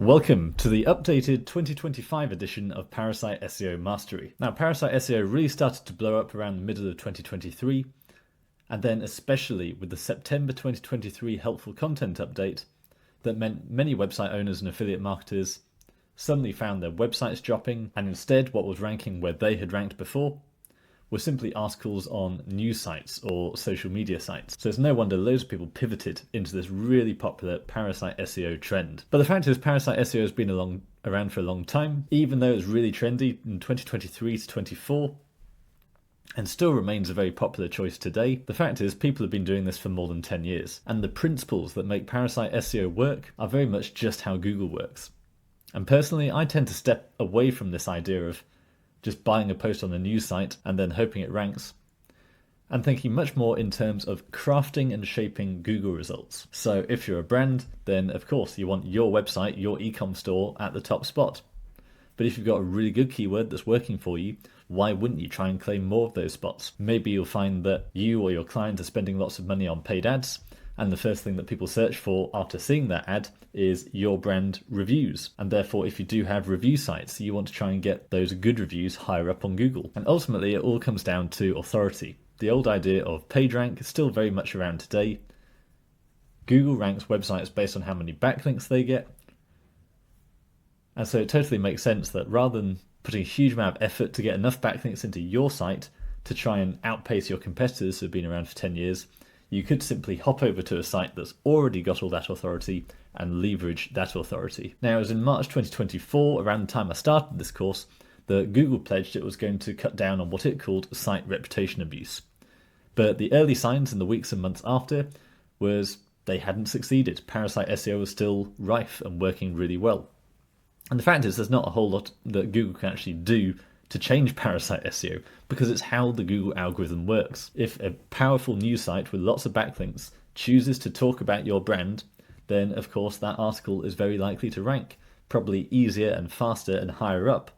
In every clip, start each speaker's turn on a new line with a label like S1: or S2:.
S1: Welcome to the updated 2025 edition of Parasite SEO Mastery. Now, Parasite SEO really started to blow up around the middle of 2023, and then especially with the September 2023 helpful content update that meant many website owners and affiliate marketers suddenly found their websites dropping, and instead what was ranking where they had ranked before were simply articles on news sites or social media sites. So it's no wonder loads of people pivoted into this really popular Parasite SEO trend. But the fact is, Parasite SEO has been around for a long time, even though it's really trendy in 2023 to 24, and still remains a very popular choice today. The fact is, people have been doing this for more than 10 years, and the principles that make Parasite SEO work are very much just how Google works. And personally, I tend to step away from this idea of just buying a post on a news site and then hoping it ranks, and thinking much more in terms of crafting and shaping Google results. So if you're a brand, then of course you want your website, your e-com store at the top spot. But if you've got a really good keyword that's working for you, why wouldn't you try and claim more of those spots? Maybe you'll find that you or your client are spending lots of money on paid ads, and the first thing that people search for after seeing that ad is your brand reviews. And therefore, if you do have review sites, you want to try and get those good reviews higher up on Google. And ultimately, it all comes down to authority. The old idea of PageRank is still very much around today. Google ranks websites based on how many backlinks they get. And so it totally makes sense that rather than putting a huge amount of effort to get enough backlinks into your site to try and outpace your competitors who've been around for 10 years, you could simply hop over to a site that's already got all that authority and leverage that authority. Now, it was in March 2024, around the time I started this course, that Google pledged it was going to cut down on what it called site reputation abuse. But the early signs in the weeks and months after was they hadn't succeeded. Parasite SEO was still rife and working really well. And the fact is, there's not a whole lot that Google can actually do to change Parasite SEO, because it's how the Google algorithm works. If a powerful news site with lots of backlinks chooses to talk about your brand, then of course that article is very likely to rank, probably easier and faster and higher up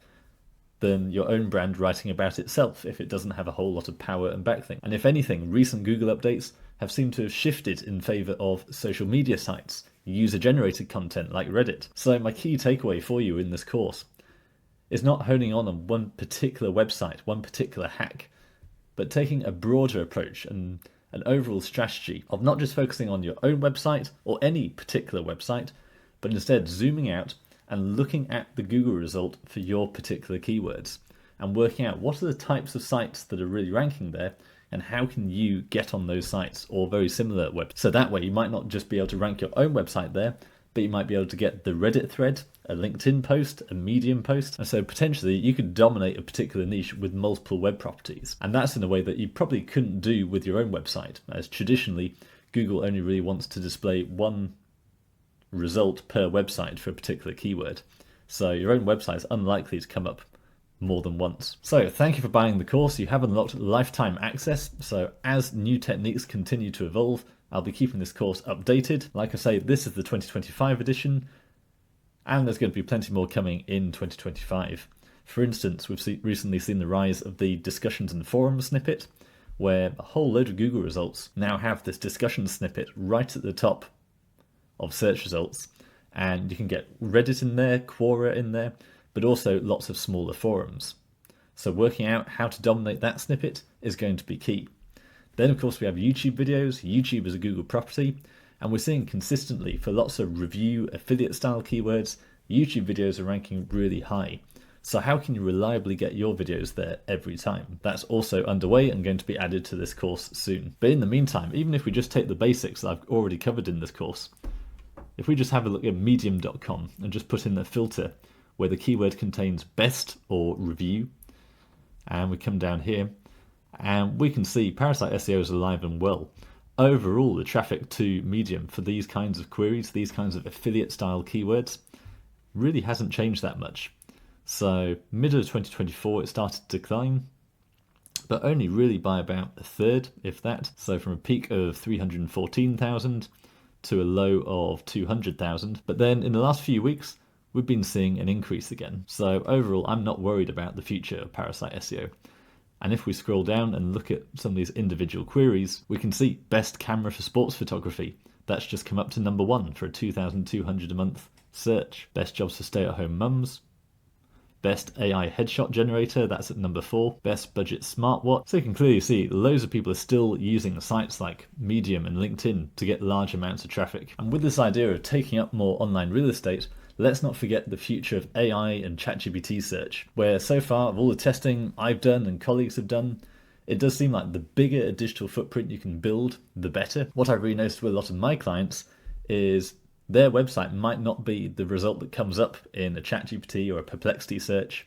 S1: than your own brand writing about itself if it doesn't have a whole lot of power and backlink. And if anything, recent Google updates have seemed to have shifted in favor of social media sites, user-generated content like Reddit. So my key takeaway for you in this course is not honing on one particular website, one particular hack, but taking a broader approach and an overall strategy of not just focusing on your own website or any particular website, but instead zooming out and looking at the Google result for your particular keywords and working out what are the types of sites that are really ranking there and how can you get on those sites or very similar websites. So that way you might not just be able to rank your own website there, but you might be able to get the Reddit thread, a LinkedIn post, a Medium post, and so potentially you could dominate a particular niche with multiple web properties. And that's in a way that you probably couldn't do with your own website, as traditionally Google only really wants to display one result per website for a particular keyword. So your own website is unlikely to come up more than once. So thank you for buying the course. You have unlocked lifetime access. So as new techniques continue to evolve, I'll be keeping this course updated. Like I say, this is the 2025 edition, and there's going to be plenty more coming in 2025. For instance, we've recently seen the rise of the discussions and forums snippet, where a whole load of Google results now have this discussion snippet right at the top of search results, and you can get Reddit in there, Quora in there, but also lots of smaller forums. So working out how to dominate that snippet is going to be key. Then, of course, we have YouTube videos. YouTube is a Google property, and we're seeing consistently for lots of review, affiliate-style keywords, YouTube videos are ranking really high. So how can you reliably get your videos there every time? That's also underway and going to be added to this course soon. But in the meantime, even if we just take the basics that I've already covered in this course, if we just have a look at medium.com and just put in the filter where the keyword contains best or review, and we come down here, and we can see Parasite SEO is alive and well. Overall, the traffic to Medium for these kinds of queries, these kinds of affiliate style keywords, really hasn't changed that much. So middle of 2024, it started to decline, but only really by about a third, if that. So from a peak of 314,000 to a low of 200,000. But then in the last few weeks, we've been seeing an increase again. So overall, I'm not worried about the future of Parasite SEO. And if we scroll down and look at some of these individual queries, we can see best camera for sports photography. That's just come up to number 1 for a $2,200 a month search. Best jobs for stay-at-home mums. Best AI headshot generator, that's at number 4. Best budget smartwatch. So you can clearly see loads of people are still using sites like Medium and LinkedIn to get large amounts of traffic. And with this idea of taking up more online real estate, let's not forget the future of AI and ChatGPT search, where so far of all the testing I've done and colleagues have done, it does seem like the bigger a digital footprint you can build, the better. What I've really noticed with a lot of my clients is their website might not be the result that comes up in a ChatGPT or a Perplexity search,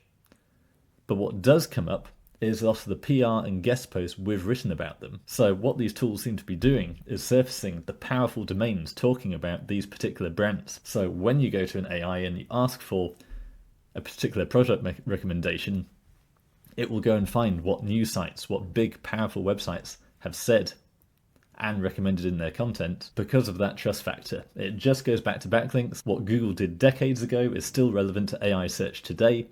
S1: but what does come up is a lot of the PR and guest posts we've written about them. So what these tools seem to be doing is surfacing the powerful domains talking about these particular brands. So when you go to an AI and you ask for a particular product recommendation, it will go and find what news sites, what big powerful websites have said and recommended in their content because of that trust factor. It just goes back to backlinks. What Google did decades ago is still relevant to AI search today.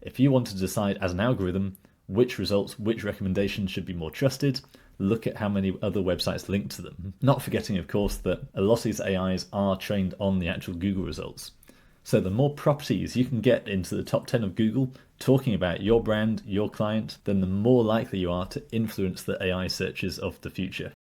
S1: If you want to decide as an algorithm which results, which recommendations should be more trusted, look at how many other websites link to them. Not forgetting, of course, that a lot of these AIs are trained on the actual Google results. So the more properties you can get into the top 10 of Google talking about your brand, your client, then the more likely you are to influence the AI searches of the future.